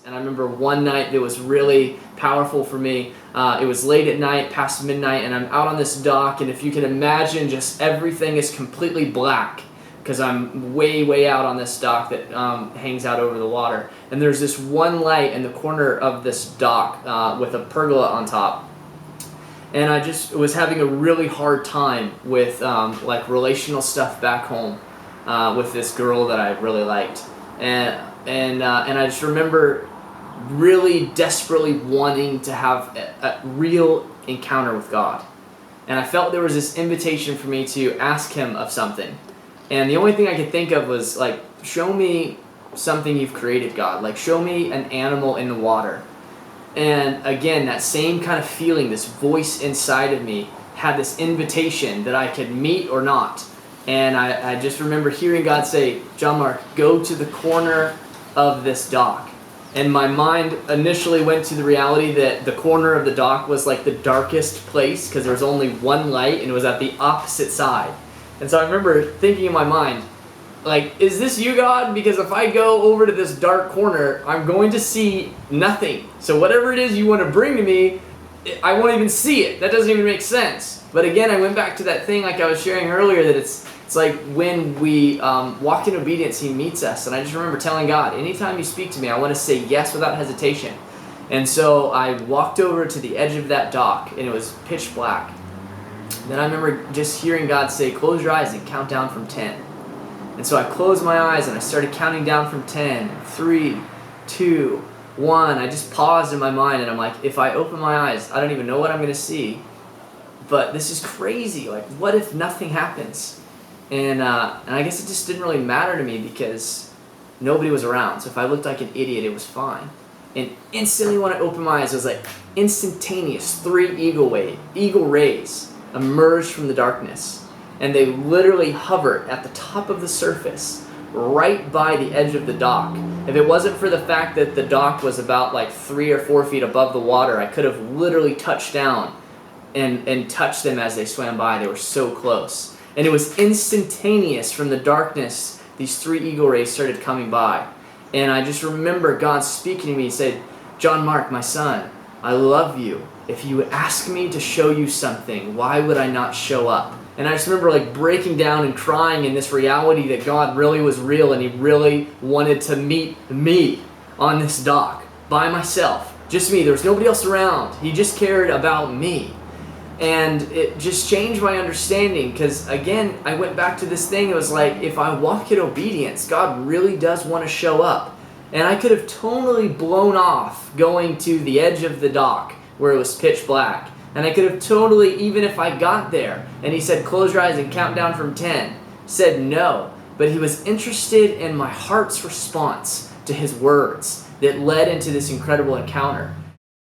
And I remember one night that was really powerful for me. It was late at night, past midnight, and I'm out on this dock, and if you can imagine, just everything is completely black because I'm way out on this dock that hangs out over the water. And there's this one light in the corner of this dock with a pergola on top. And I just was having a really hard time with like relational stuff back home with this girl that I really liked. And I just remember really desperately wanting to have a real encounter with God. And I felt there was this invitation for me to ask him of something. And the only thing I could think of was like, show me something you've created, God. Like, show me an animal in the water. And again, that same kind of feeling, this voice inside of me had this invitation that I could meet or not. And I just remember hearing God say, John Mark, go to the corner of this dock. And my mind initially went to the reality that the corner of the dock was like the darkest place because there was only one light and it was at the opposite side. And so I remember thinking in my mind, like, is this you, God? Because if I go over to this dark corner, I'm going to see nothing. So whatever it is you want to bring to me, I won't even see it. That doesn't even make sense. But again, I went back to that thing like I was sharing earlier, that it's like when we walk in obedience, he meets us. And I just remember telling God, anytime you speak to me, I want to say yes without hesitation. And so I walked over to the edge of that dock, and it was pitch black. Then I remember just hearing God say, close your eyes and count down from 10. And so I closed my eyes and I started counting down from 10, 3, 2, 1. I just paused in my mind and I'm like, if I open my eyes, I don't even know what I'm going to see. But this is crazy. Like, what if nothing happens? And I guess it just didn't really matter to me because nobody was around. So if I looked like an idiot, it was fine. And instantly when I opened my eyes, it was like instantaneous 3 eagle rays emerged from the darkness. And they literally hovered at the top of the surface, right by the edge of the dock. If it wasn't for the fact that the dock was about like 3 or 4 feet above the water, I could have literally touched down and touched them as they swam by. They were so close. And it was instantaneous from the darkness, these 3 eagle rays started coming by. And I just remember God speaking to me. He said, John Mark, my son, I love you. If you ask me to show you something, why would I not show up? And I just remember like breaking down and crying in this reality that God really was real and he really wanted to meet me on this dock by myself. Just me. There was nobody else around. He just cared about me. And it just changed my understanding because, again, I went back to this thing. It was like, if I walk in obedience, God really does want to show up. And I could have totally blown off going to the edge of the dock where it was pitch black. And I could have totally, even if I got there and he said, close your eyes and count down from 10, said no. But he was interested in my heart's response to his words that led into this incredible encounter.